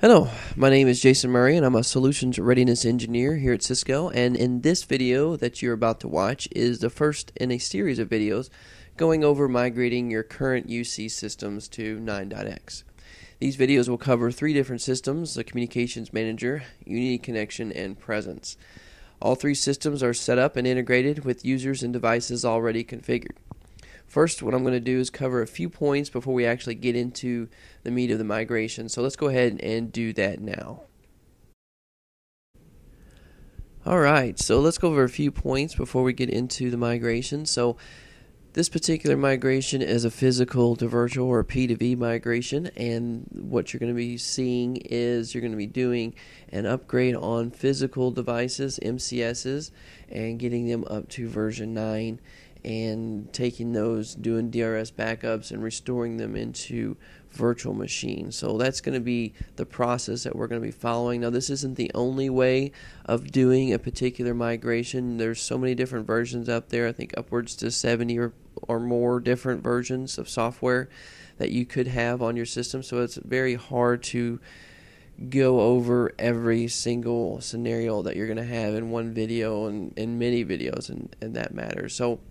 Hello, my name is Jason Murray and I'm a Solutions Readiness Engineer here at Cisco, and in this video that you're about to watch is the first in a series of videos going over migrating your current UC systems to 9.x. These videos will cover three different systems: the Communications Manager, Unity Connection, and Presence. All three systems are set up and integrated with users and devices already configured. First, what I'm going to do is cover a few points before we actually get into the meat of the migration. So let's go ahead and do that now. Alright, so let's go over a few points before we get into the migration. So this particular migration is a physical to virtual or P2V migration, and what you're going to be seeing is you're going to be doing an upgrade on physical devices, MCSs, and getting them up to version 9. And taking those, doing DRS backups and restoring them into virtual machines. So that's going to be the process that we're going to be following. Now, this isn't the only way of doing a particular migration. There's so many different versions out there. I think upwards to 70 or more different versions of software that you could have on your system. So it's very hard to go over every single scenario that you're going to have in one video and in many videos and that matters. So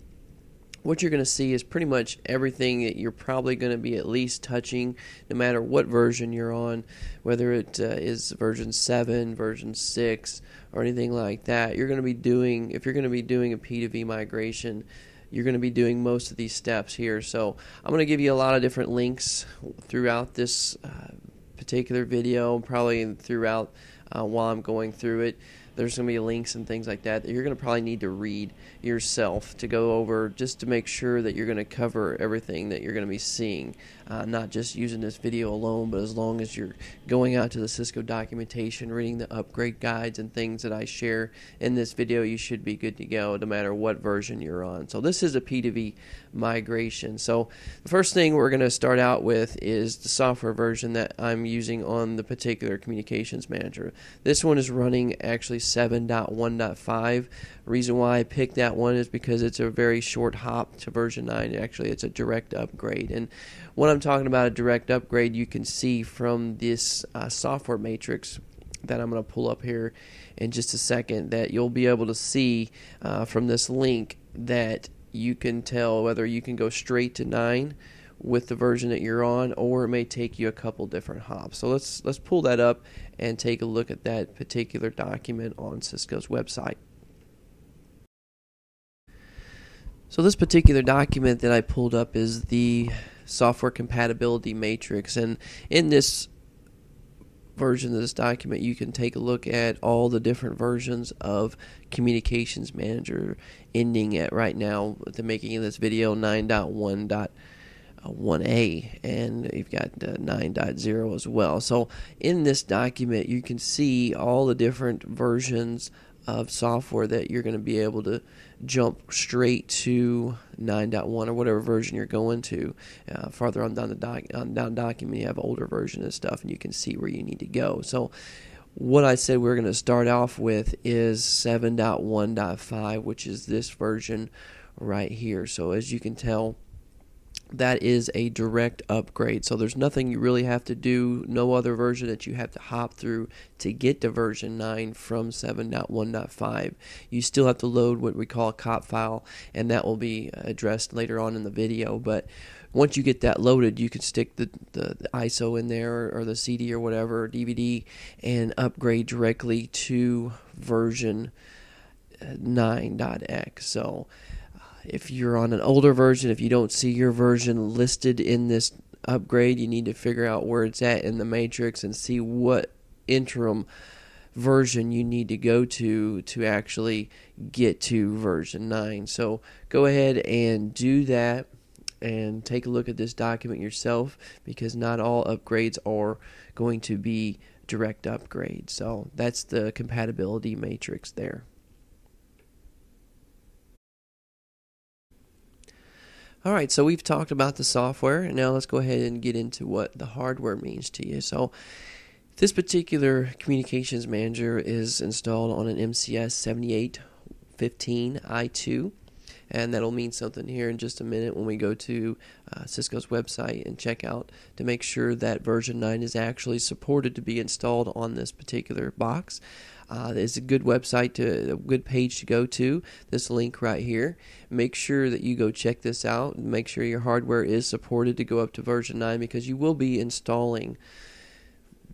what you're going to see is pretty much everything that you're probably going to be at least touching, no matter what version you're on, whether it is version 7, version 6, or anything like that. You're going to be doing, if you're going to be doing a P2V migration, you're going to be doing most of these steps here. So I'm going to give you a lot of different links throughout this particular video, probably throughout while I'm going through it. There's going to be links and things like that you're going to probably need to read yourself to go over, just to make sure that you're going to cover everything that you're going to be seeing, not just using this video alone, but as long as you're going out to the Cisco documentation, reading the upgrade guides and things that I share in this video, you should be good to go no matter what version you're on. So this is a P2V migration. So the first thing we're going to start out with is the software version that I'm using on the particular Communications Manager. This one is running actually 7.1.5. Reason why I picked that one is because it's a very short hop to version 9. Actually, it's a direct upgrade. And when I'm talking about a direct upgrade, you can see from this software matrix that I'm going to pull up here in just a second, that you'll be able to see from this link that you can tell whether you can go straight to 9 with the version that you're on, or it may take you a couple different hops. So let's pull that up and take a look at that particular document on Cisco's website. So this particular document that I pulled up is the software compatibility matrix, and in this version of this document you can take a look at all the different versions of Communications Manager, ending at right now, the making of this video, 9.1.1a, and you've got 9.0 as well. So in this document you can see all the different versions of software that you're going to be able to jump straight to 9.1 or whatever version you're going to. Farther on down the document you have older version of stuff, and you can see where you need to go. So what I said we're going to start off with is 7.1.5, which is this version right here. So as you can tell, that is a direct upgrade. So there's nothing you really have to do, no other version that you have to hop through to get to version 9 from 7.1.5. You still have to load what we call a COP file, and that will be addressed later on in the video. But once you get that loaded, you can stick the ISO in there, or the CD or whatever, or DVD, and upgrade directly to version 9.x. So if you're on an older version, if you don't see your version listed in this upgrade, you need to figure out where it's at in the matrix and see what interim version you need to go to actually get to version 9. So go ahead and do that and take a look at this document yourself, because not all upgrades are going to be direct upgrades. So that's the compatibility matrix there. Alright, so we've talked about the software, and now let's go ahead and get into what the hardware means to you. So this particular Communications Manager is installed on an MCS 7815i2, and that'll mean something here in just a minute when we go to Cisco's website and check out to make sure that version 9 is actually supported to be installed on this particular box. It's a good website, a good page to go to, this link right here. Make sure that you go check this out and make sure your hardware is supported to go up to version 9, because you will be installing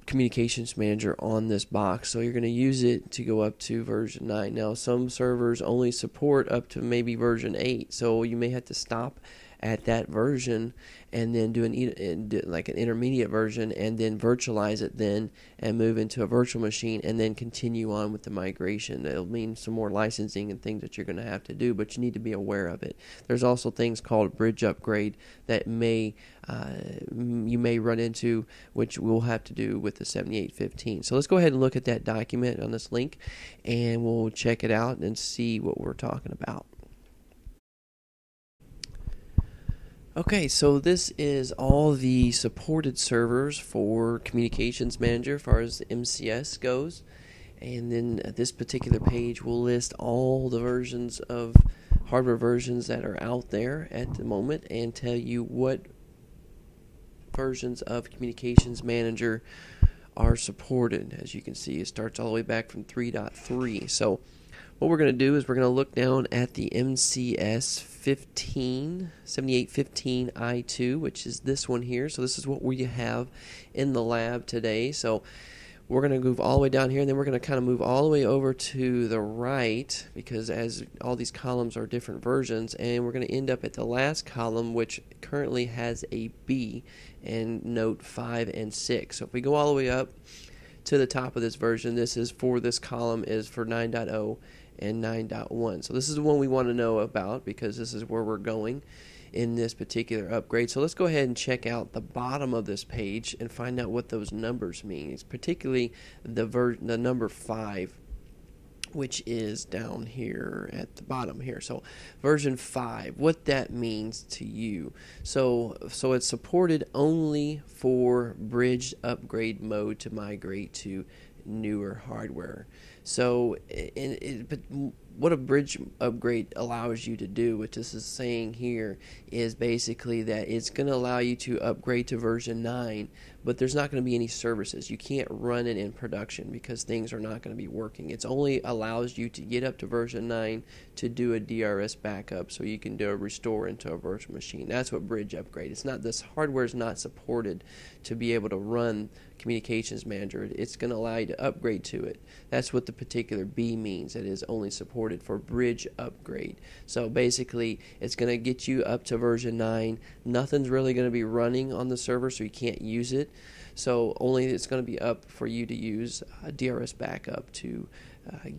Communications Manager on this box, so you're going to use it to go up to version 9. Now, some servers only support up to maybe version 8, so you may have to stop at that version and then do like an intermediate version and then virtualize it then and move into a virtual machine and then continue on with the migration. It'll mean some more licensing and things that you're going to have to do, but you need to be aware of it. There's also things called bridge upgrade that you may run into, which we'll have to do with the 7815. So let's go ahead and look at that document on this link, and we'll check it out and see what we're talking about. Okay, so this is all the supported servers for Communications Manager as far as MCS goes. And then this particular page will list all the versions of hardware versions that are out there at the moment and tell you what versions of Communications Manager are supported. As you can see, it starts all the way back from 3.3. So what we're going to do is we're going to look down at the MCS 7815 I2, which is this one here. So this is what we have in the lab today. So we're going to move all the way down here, and then we're going to kind of move all the way over to the right, because as all these columns are different versions, and we're going to end up at the last column, which currently has a B, and note 5 and 6. So if we go all the way up to the top of this version, this is for this column is for 9.0 and 9.1. So this is the one we want to know about, because this is where we're going in this particular upgrade. So let's go ahead and check out the bottom of this page and find out what those numbers mean. It's particularly the number 5, which is down here at the bottom here. So version 5, what that means to you. So it's supported only for bridge upgrade mode to migrate to newer hardware. So but what a bridge upgrade allows you to do, which this is saying here, is basically that it's going to allow you to upgrade to version 9, but there's not going to be any services. You can't run it in production because things are not going to be working. It only allows you to get up to version 9 to do a DRS backup, so you can do a restore into a virtual machine. That's what bridge upgrade. It's not, this hardware is not supported to be able to run Communications Manager. It's going to allow you to upgrade to it. That's what the particular B means. It is only supported for bridge upgrade. So basically, it's going to get you up to version 9. Nothing's really going to be running on the server, so you can't use it. So only it's going to be up for you to use a DRS backup to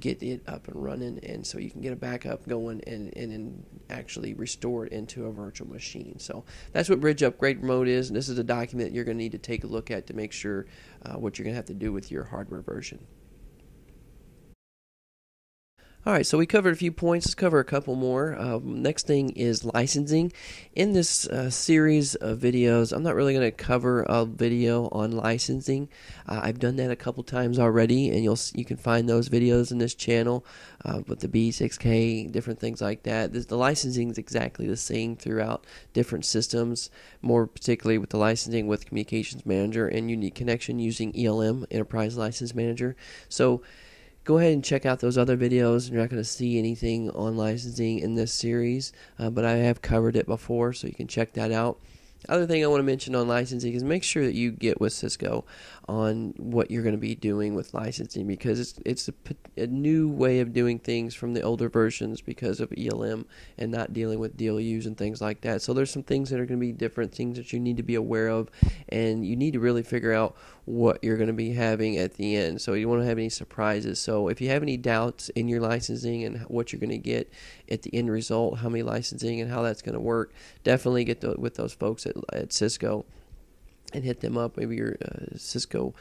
get it up and running, and so you can get a backup going and actually restore it into a virtual machine. So that's what bridge upgrade mode is, and this is a document you're going to need to take a look at to make sure what you're going to have to do with your hardware version. Alright, so we covered a few points. Let's cover a couple more. Next thing is licensing. In this series of videos, I'm not really going to cover a video on licensing. I've done that a couple times already, and you can find those videos in this channel with the B6K, different things like that. The licensing is exactly the same throughout different systems, more particularly with the licensing with Communications Manager and Unique Connection using ELM, Enterprise License Manager. So go ahead and check out those other videos. You're not going to see anything on licensing in this series, but I have covered it before, so you can check that out. Other thing I want to mention on licensing is make sure that you get with Cisco on what you're going to be doing with licensing, because it's a new way of doing things from the older versions because of ELM and not dealing with DLUs and things like that. So there's some things that are going to be different, things that you need to be aware of, and you need to really figure out what you're going to be having at the end. So you won't have any surprises. So if you have any doubts in your licensing and what you're going to get at the end result, how many licensing and how that's going to work, definitely get with those folks at Cisco and hit them up, maybe your Cisco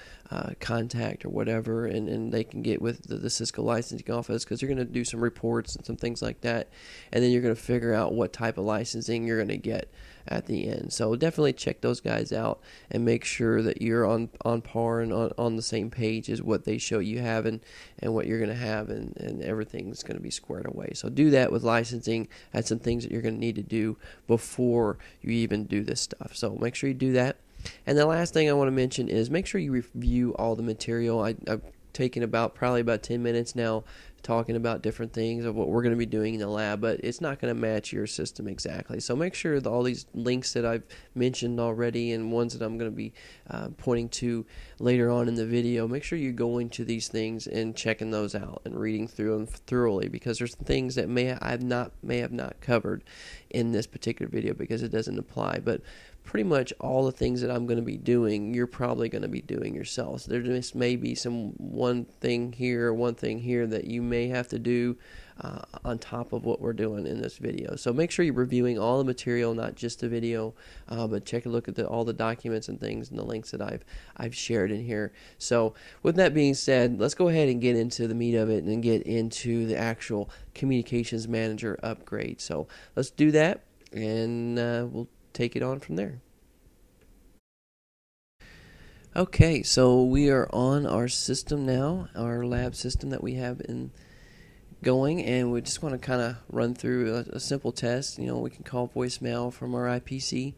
contact or whatever, and they can get with the Cisco licensing office, because you're going to do some reports and some things like that, and then you're going to figure out what type of licensing you're going to get at the end. So definitely check those guys out and make sure that you're on par and on the same page as what they show you have and what you're going to have, and everything's going to be squared away. So do that with licensing. That's some things that you're going to need to do before you even do this stuff. So make sure you do that. And the last thing I want to mention is make sure you review all the material. I've taken probably about 10 minutes now talking about different things of what we're going to be doing in the lab, but it's not going to match your system exactly. So make sure that all these links that I've mentioned already and ones that I'm going to be pointing to later on in the video, make sure you go into these things and checking those out and reading through them thoroughly, because there's things that may have not covered in this particular video because it doesn't apply. But pretty much all the things that I'm going to be doing, you're probably going to be doing yourself. So there just may be one thing here that you may have to do on top of what we're doing in this video. So make sure you're reviewing all the material, not just the video, but take a look at all the documents and things and the links that I've shared in here. So with that being said, let's go ahead and get into the meat of it and get into the actual Communications Manager upgrade. So let's do that, and we'll take it on from there. Okay, so we are on our system now, our lab system that we have going, and we just want to kind of run through a simple test. We can call voicemail from our IPC.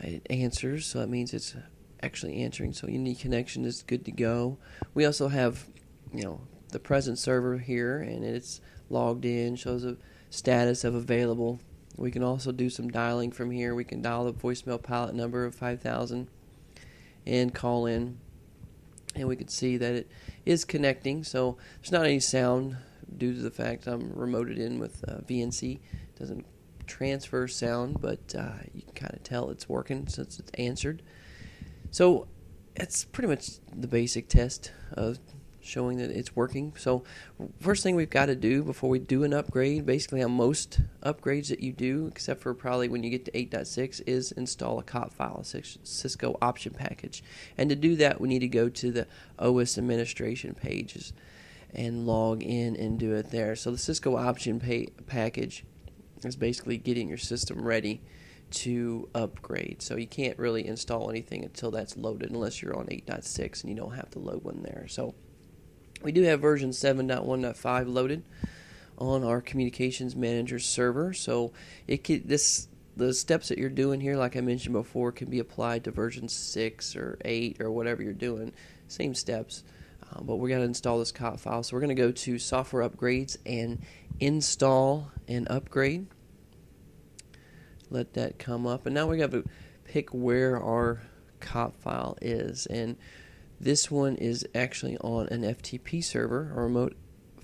It answers, so that means it's actually answering, so unique connection is good to go. We also have the present server here, and it's logged in, shows a status of available. We can also do some dialing from here. We can dial the voicemail palette number of 5000 and call in, and we can see that it is connecting. So there's not any sound due to the fact I'm remoted in with VNC. It doesn't transfer sound, but you can kind of tell it's working since it's answered. So it's pretty much the basic test of showing that it's working. So first thing we've got to do before we do an upgrade, basically on most upgrades that you do, except for probably when you get to 8.6, is install a COP file, a Cisco option package. And to do that, we need to go to the OS administration pages and log in and do it there. So the Cisco option package is basically getting your system ready to upgrade. So you can't really install anything until that's loaded, unless you're on 8.6 and you don't have to load one there. So we do have version 7.1.5 loaded on our Communications Manager server. So the steps that you're doing here, like I mentioned before, can be applied to version 6 or 8 or whatever you're doing. Same steps, but we're going to install this COP file. So we're going to go to Software Upgrades and Install and Upgrade. Let that come up, and now we got to pick where our COP file is, and this one is actually on an FTP server, a remote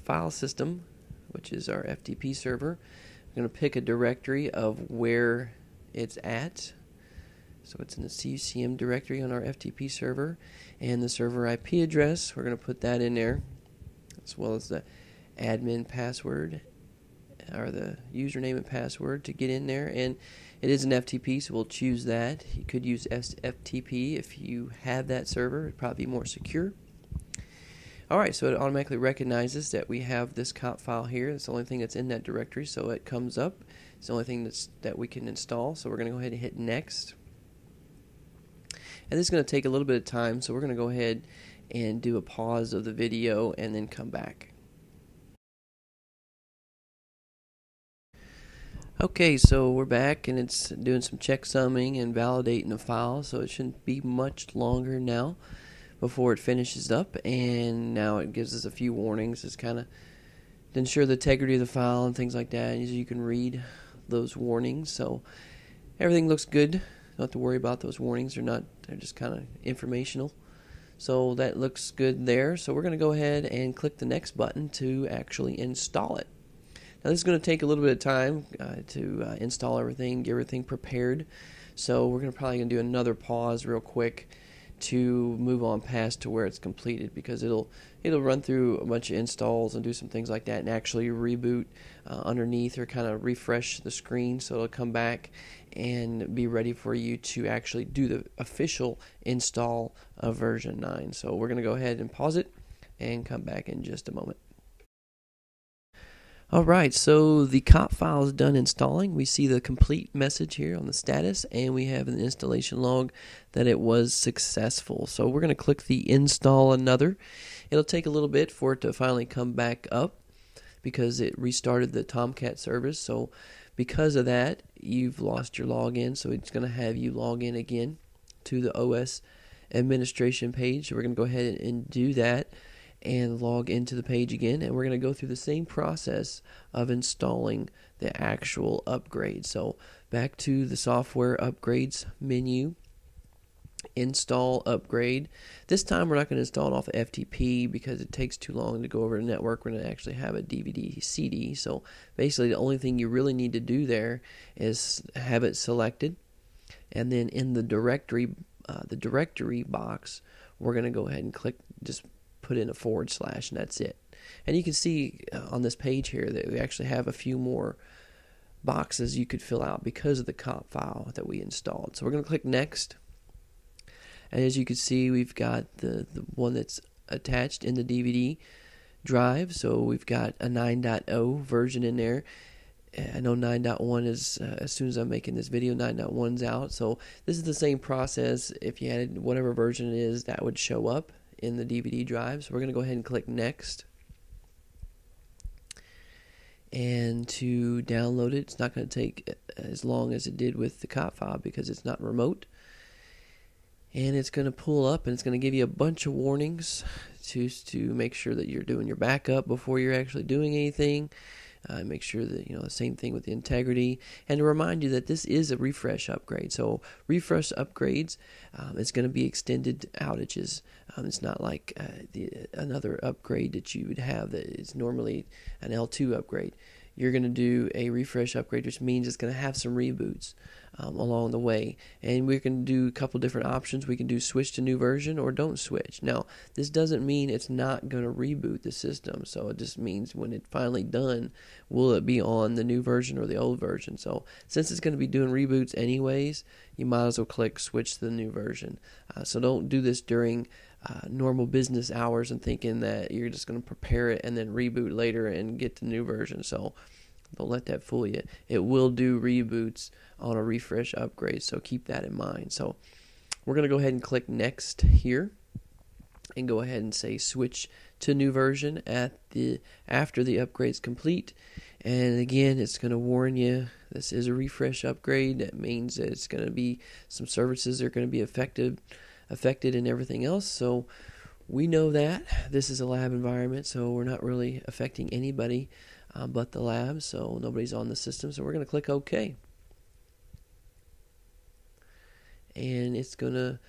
file system, which is our FTP server. I'm going to pick a directory of where it's at. So it's in the CCM directory on our FTP server, and the server IP address, we're going to put that in there, as well as the admin password, or the username and password to get in there. And it is an FTP, so we'll choose that. You could use FTP if you have that server. It'd probably be more secure. Alright, so it automatically recognizes that we have this COP file here. It's the only thing that's in that directory, so it comes up. It's the only thing that we can install, so we're going to go ahead and hit Next. And this is going to take a little bit of time, so we're going to go ahead and do a pause of the video and then come back. Okay, so we're back, and it's doing some checksumming and validating the file, so it shouldn't be much longer now before it finishes up. And now it gives us a few warnings. It's kind of to ensure the integrity of the file and things like that. As you can read those warnings, so everything looks good. Don't have to worry about those warnings. They're just kind of informational. So that looks good there. So we're going to go ahead and click the next button to actually install it. Now this is going to take a little bit of time to install everything, get everything prepared. So we're probably going to do another pause real quick to move on past to where it's completed, because it'll run through a bunch of installs and do some things like that and actually reboot underneath, or kind of refresh the screen, so it'll come back and be ready for you to actually do the official install of version 9. So we're going to go ahead and pause it and come back in just a moment. Alright, so the COP file is done installing. We see the complete message here on the status, and we have an installation log that it was successful. So we're going to click the install another. It'll take a little bit for it to finally come back up, because it restarted the Tomcat service. So because of that, you've lost your login, so it's going to have you log in again to the OS administration page. So we're going to go ahead and do that and log into the page again, and we're going to go through the same process of installing the actual upgrade. So back to the software upgrades menu, install upgrade. This time we're not going to install it off the FTP because it takes too long to go over the network. We're going to actually have a DVD CD. So basically the only thing you really need to do there is have it selected, and then in the directory box, we're going to go ahead and click, just put in a / and that's it. And you can see on this page here that we actually have a few more boxes you could fill out because of the COP file that we installed. So we're going to click next, and as you can see, we've got the one that's attached in the DVD drive. So we've got a 9.0 version in there. I know 9.1 is, as soon as I'm making this video, 9.1's out. So this is the same process. If you added whatever version it is, that would show up in the DVD drive. So we're going to go ahead and click next. And to download it, it's not going to take as long as it did with the COP file because it's not remote. And it's going to pull up, and it's going to give you a bunch of warnings to make sure that you're doing your backup before you're actually doing anything. Make sure that, the same thing with the integrity, and to remind you that this is a refresh upgrade. So refresh upgrades, it's going to be extended outages. It's not like another upgrade that you would have that is normally an L2 upgrade. You're going to do a refresh upgrade, which means it's going to have some reboots along the way. And we can do a couple different options. We can do switch to new version or don't switch. Now, this doesn't mean it's not going to reboot the system. So it just means when it's finally done, will it be on the new version or the old version? So since it's going to be doing reboots anyways, you might as well click switch to the new version. So don't do this during normal business hours and thinking that you're just going to prepare it and then reboot later and get the new version. So don't let that fool you. It will do reboots on a refresh upgrade, so keep that in mind. So we're going to go ahead and click next here and go ahead and say switch to new version after the upgrade is complete. And again, it's going to warn you this is a refresh upgrade. That means that it's going to be some services that are going to be affected and everything else. So we know that this is a lab environment, so we're not really affecting anybody but the lab, so nobody's on the system. So we're going to click OK, and it's going to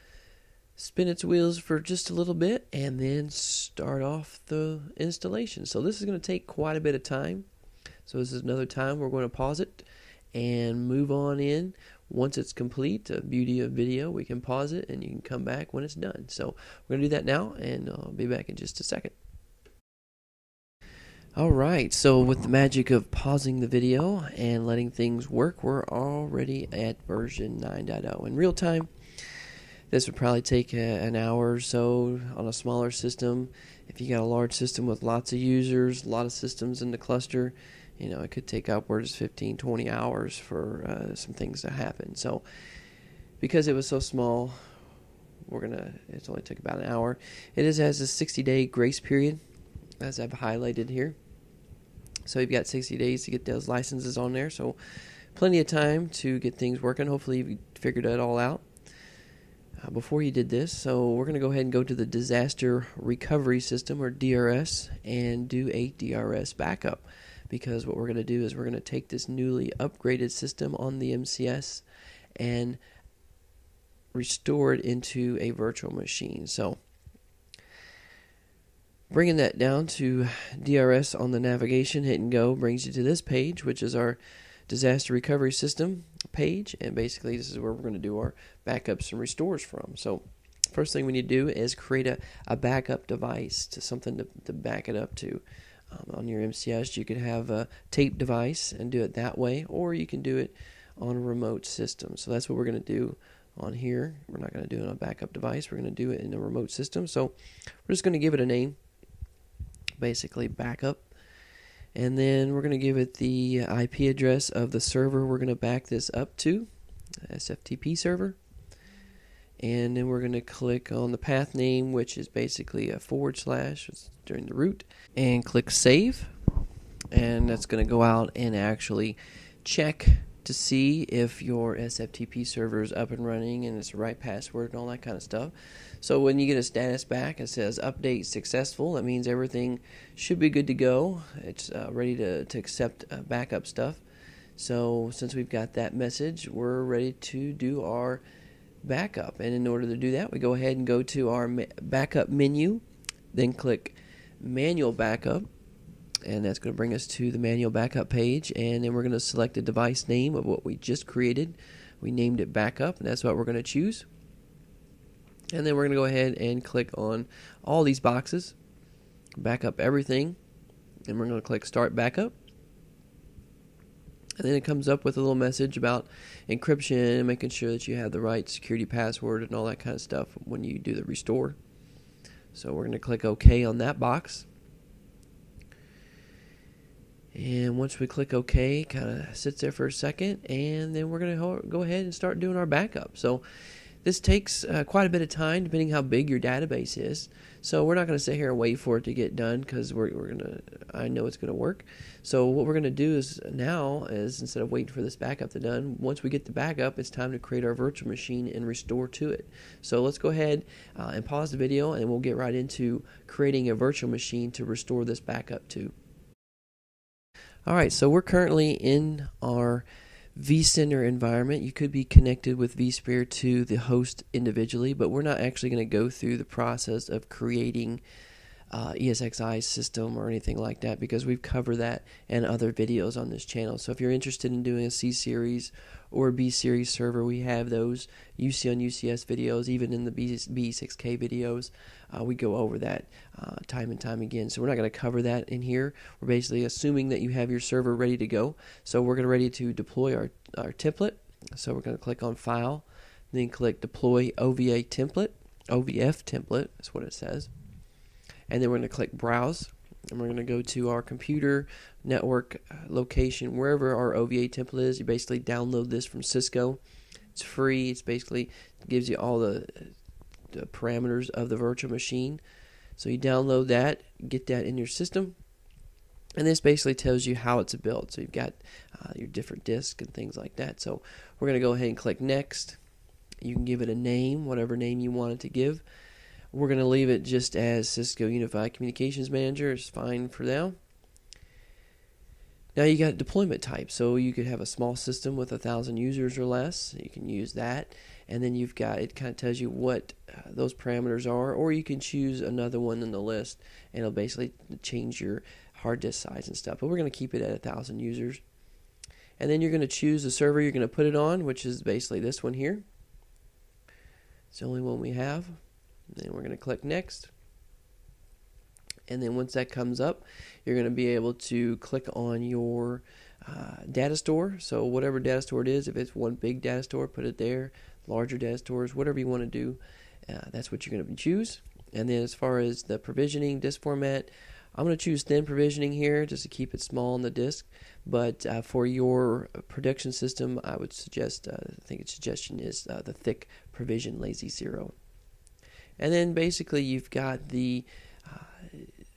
spin its wheels for just a little bit and then start off the installation. So this is going to take quite a bit of time. So this is another time we're going to pause it and move on in. Once it's complete, the beauty of video, we can pause it and you can come back when it's done. So we're going to do that now, and I'll be back in just a second. Alright, so with the magic of pausing the video and letting things work, we're already at version 9.0. In real time, this would probably take an hour or so on a smaller system. If you got a large system with lots of users, a lot of systems in the cluster, it could take upwards 15, 20 hours for some things to happen. So because it was so small, it's only took about an hour. It has a 60-day grace period, as I've highlighted here. So you've got 60 days to get those licenses on there. So plenty of time to get things working. Hopefully you figured it all out before you did this. So we're going to go ahead and go to the Disaster Recovery System, or DRS, and do a DRS backup. Because what we're going to do is we're going to take this newly upgraded system on the MCS and restore it into a virtual machine. So bringing that down to DRS on the navigation, hit and go brings you to this page, which is our Disaster Recovery System page. And basically this is where we're going to do our backups and restores from. So first thing we need to do is create a backup device to something to back it up to. On your MCS, you could have a tape device and do it that way, or you can do it on a remote system. So that's what we're going to do on here. We're not going to do it on a backup device. We're going to do it in a remote system. So we're just going to give it a name, basically backup. And then we're going to give it the IP address of the server we're going to back this up to, SFTP server. And then we're going to click on the path name, which is basically a / during the root, and click save. And that's going to go out and actually check to see if your SFTP server is up and running and it's the right password and all that kind of stuff. So when you get a status back, it says update successful. That means everything should be good to go. It's ready to accept backup stuff. So since we've got that message, we're ready to do our backup. And in order to do that, we go ahead and go to our backup menu, then click manual backup. And that's going to bring us to the manual backup page, and then we're going to select the device name of what we just created. We named it backup, and that's what we're going to choose. And then we're going to go ahead and click on all these boxes, backup everything, and we're going to click start backup. And then it comes up with a little message about encryption and making sure that you have the right security password and all that kind of stuff when you do the restore. So we're going to click OK on that box. And once we click OK, kind of sits there for a second, and then we're going to go ahead and start doing our backup. So this takes quite a bit of time, depending how big your database is. So we're not going to sit here and wait for it to get done, because I know it's going to work. So what we're going to do is instead of waiting for this backup to be done, once we get the backup, it's time to create our virtual machine and restore to it. So let's go ahead and pause the video, and we'll get right into creating a virtual machine to restore this backup to. Alright, so we're currently in our vCenter environment. You could be connected with vSphere to the host individually, but we're not actually going to go through the process of creating ESXi system or anything like that, because we've covered that in other videos on this channel. So if you're interested in doing a C-Series or B-Series server, we have those UC on UCS videos. Even in the B6K videos, we go over that time and time again. So we're not going to cover that in here. We're basically assuming that you have your server ready to go. So we're ready to deploy our template. So we're going to click on File, then click Deploy OVA Template. OVF Template is what it says. And then we're going to click Browse, and we're going to go to our computer network location, wherever our OVA template is. You basically download this from Cisco. It's free. It's basically gives you all the parameters of the virtual machine. So you download that, get that in your system, and this basically tells you how it's built. So you've got your different disks and things like that. So we're going to go ahead and click Next. You can give it a name, whatever name you want it to give. We're going to leave it just as Cisco Unified Communications Manager. It's fine for now. Now you got deployment type. So you could have a small system with 1,000 users or less. You can use that. And then you've got, it kind of tells you what those parameters are, or you can choose another one in the list, and it'll basically change your hard disk size and stuff. But we're going to keep it at 1,000 users. And then you're going to choose the server you're going to put it on, which is basically this one here. It's the only one we have. Then we're going to click Next. And then once that comes up, you're going to be able to click on your data store. So whatever data store it is, if it's one big data store, put it there. Larger data stores, whatever you want to do, that's what you're going to choose. And then as far as the provisioning, disk format, I'm going to choose thin provisioning here just to keep it small on the disk. But for your production system, I would suggest, I think its suggestion is the thick provision lazy 0. And then basically you've got the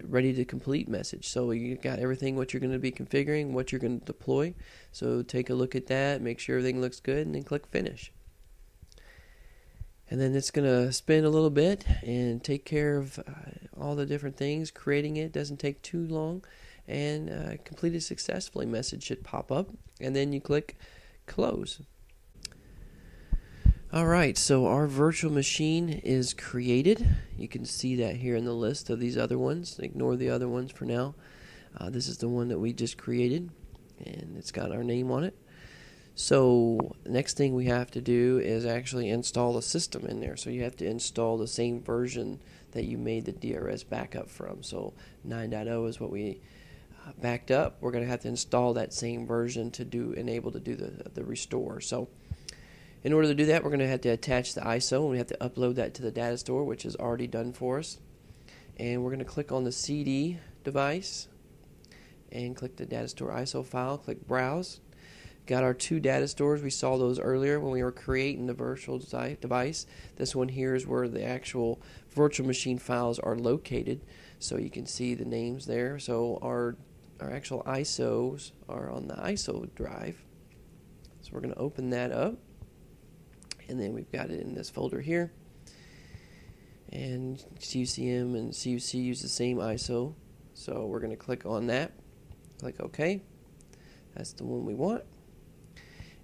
ready to complete message. So you got everything, what you're going to be configuring, what you're going to deploy. So take a look at that, make sure everything looks good, and then click Finish. And then it's going to spin a little bit and take care of all the different things. Creating it doesn't take too long, and completed successfully message should pop up, and then you click Close. Alright, so our virtual machine is created. You can see that here in the list of these other ones. Ignore the other ones for now. This is the one that we just created, and it's got our name on it. So next thing we have to do is actually install the system in there. So you have to install the same version that you made the DRS backup from. So 9.0 is what we backed up. We're going to have to install that same version to enable to do the restore. So in order to do that, we're going to have to attach the ISO, and we have to upload that to the data store, which is already done for us. And we're going to click on the CD device and click the data store ISO file, click browse. Got our two data stores. We saw those earlier when we were creating the virtual device. This one here is where the actual virtual machine files are located. So you can see the names there. So our actual ISOs are on the ISO drive. So we're going to open that up. And then we've got it in this folder here. And CUCM and CUC use the same ISO. So we're going to click on that. Click OK. That's the one we want.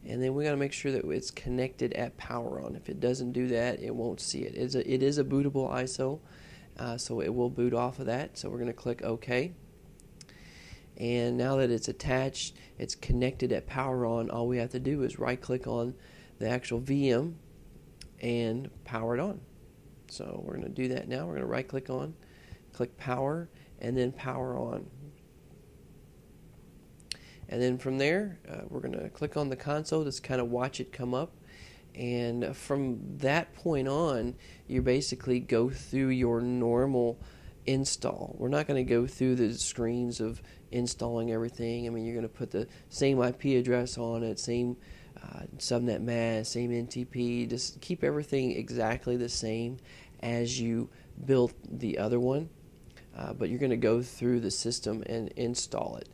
And then we got to make sure that it's connected at power on. If it doesn't do that, it won't see it. It is a bootable ISO, so it will boot off of that. So we're going to click OK. And now that it's attached, it's connected at power on, all we have to do is right click on the actual VM and power it on. So we're going to do that now. We're going to right click on, click power, and then power on. And then from there, we're going to click on the console to kind of watch it come up. And from that point on, you basically go through your normal install. We're not going to go through the screens of installing everything. I mean, you're going to put the same IP address on it, same subnet mask, same NTP. Just keep everything exactly the same as you built the other one. But you're going to go through the system and install it.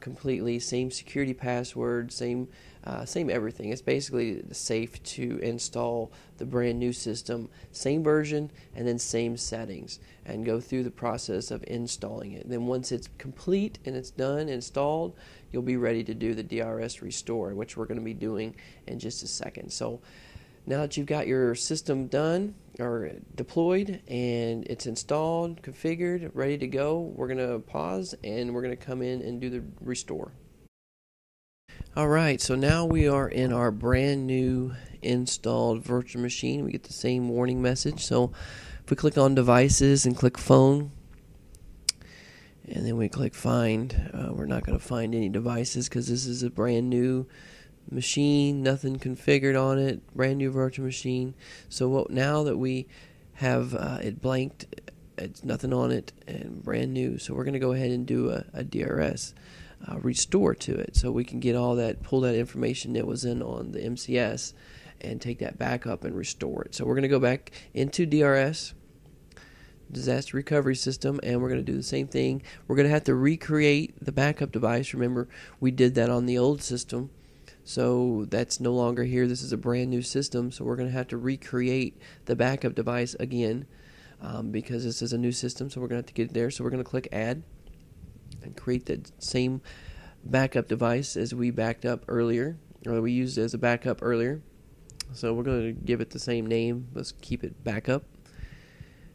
Completely same security password, same everything. It's basically safe to install the brand new system, same version, and then same settings, and go through the process of installing it. Then once it's complete and it's done, installed, you'll be ready to do the DRS restore, which we're going to be doing in just a second. So now that you've got your system done or deployed and it's installed, configured, ready to go, we're going to pause and we're going to come in and do the restore. Alright, so now we are in our brand new installed virtual machine. We get the same warning message. So if we click on devices and click phone, and then we click find, we're not going to find any devices because this is a brand new machine, nothing configured on it, brand new virtual machine. So now that we have it blanked, it's nothing on it and brand new, so we're going to go ahead and do a DRS restore to it, so we can get all that, pull that information that was in on the MCS and take that back up and restore it. So we're going to go back into DRS, disaster recovery system, and we're going to do the same thing. We're going to have to recreate the backup device. Remember, we did that on the old system. So that's no longer here. This is a brand new system, so we're going to have to recreate the backup device again because this is a new system, so we're going to have to get it there. So we're going to click Add and create the same backup device as we backed up earlier, or we used as a backup earlier. So we're going to give it the same name. Let's keep it backup.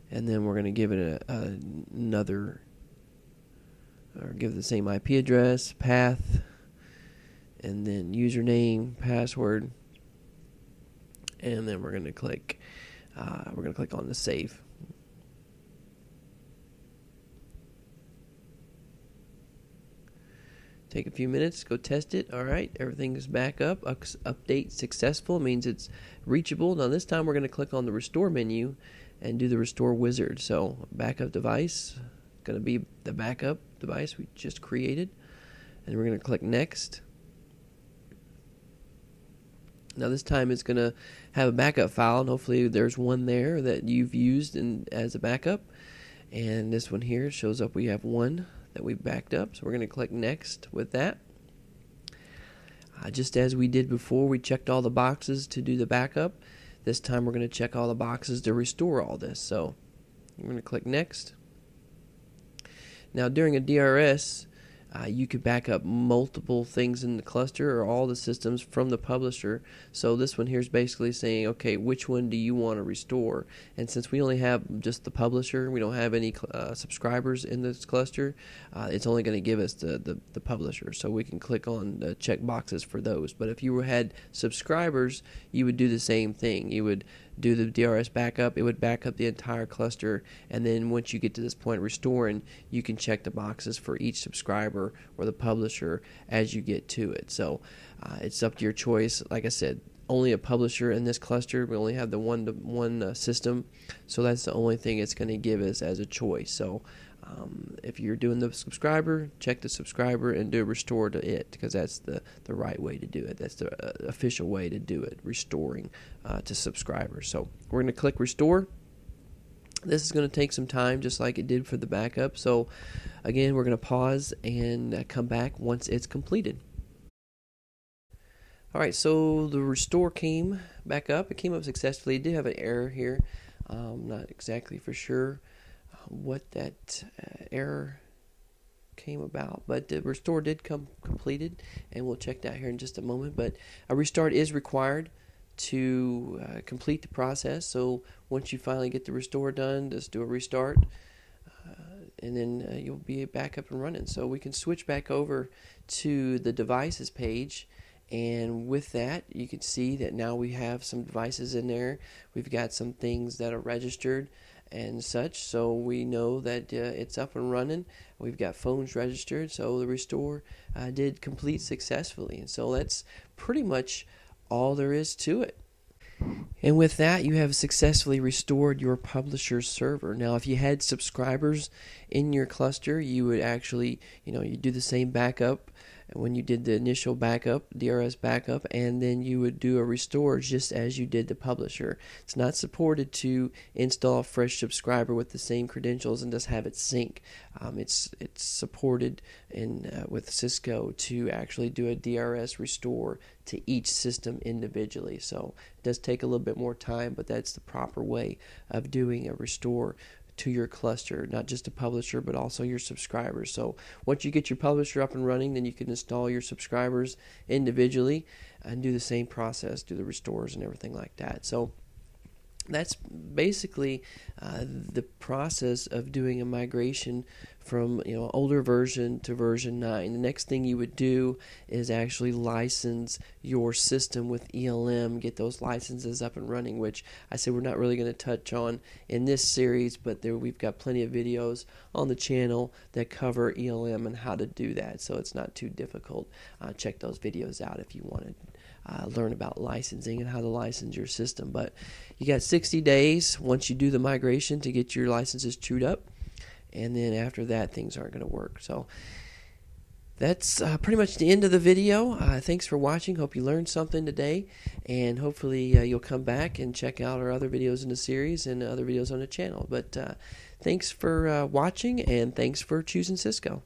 And then we're going to give it another, or give it the same IP address, path, and then username, password, and then we're going to click on the save. Take a few minutes, go test it. All right, everything is back up. Update successful means it's reachable. Now this time we're going to click on the restore menu and do the restore wizard. So backup device, going to be the backup device we just created, and we're going to click next. Now this time it's going to have a backup file, and hopefully there's one there that you've used as a backup. And this one here shows up we have one that we backed up, so we're going to click next with that. Just as we did before, we checked all the boxes to do the backup. This time we're going to check all the boxes to restore all this. So we're going to click next. Now during a DRS, you could back up multiple things in the cluster or all the systems from the publisher. So this one here is basically saying, okay, which one do you want to restore? And since we only have just the publisher, we don't have any subscribers in this cluster, it's only going to give us the publisher. So we can click on the check boxes for those. But if you had subscribers, you would do the same thing. You would do the DRS backup. It would back up the entire cluster, and then once you get to this point restoring, you can check the boxes for each subscriber or the publisher as you get to it. So it's up to your choice. Like I said, only a publisher in this cluster. We only have the one-to-one system, so that's the only thing it's going to give us as a choice. So if you're doing the subscriber, check the subscriber and do a restore to it, because that's the right way to do it. That's the official way to do it, restoring to subscribers. So we're going to click restore. This is going to take some time, just like it did for the backup. So again, we're going to pause and come back once it's completed. Alright, so the restore came back up. It came up successfully. It did have an error here. I'm not exactly for sure what that error came about, but the restore did come completed, and we'll check that here in just a moment. But a restart is required to complete the process. So once you finally get the restore done, just do a restart, and then you'll be back up and running. So we can switch back over to the devices page, and with that you can see that now we have some devices in there. We've got some things that are registered and such, so we know that it's up and running. We've got phones registered, so the restore did complete successfully. And so that's pretty much all there is to it. And with that, you have successfully restored your publisher's server. Now, if you had subscribers in your cluster, you would actually, you do the same backup when you did the initial backup, DRS backup, and then you would do a restore just as you did the publisher. It's not supported to install a fresh subscriber with the same credentials and just have it sync. It's supported with Cisco to actually do a DRS restore to each system individually. So it does take a little bit more time, but that's the proper way of doing a restore to your cluster, not just a publisher but also your subscribers. So once you get your publisher up and running, then you can install your subscribers individually and do the same process, do the restores and everything like that. So that's basically the process of doing a migration from older version to version 9. The next thing you would do is actually license your system with ELM, get those licenses up and running, which I said we're not really going to touch on in this series, but we've got plenty of videos on the channel that cover ELM and how to do that, so it's not too difficult. Check those videos out if you want to learn about licensing and how to license your system. But you got 60 days once you do the migration to get your licenses chewed up, and then after that things aren't going to work. So that's pretty much the end of the video. Thanks for watching. Hope you learned something today, and hopefully you'll come back and check out our other videos in the series and other videos on the channel. But thanks for watching, and thanks for choosing Cisco.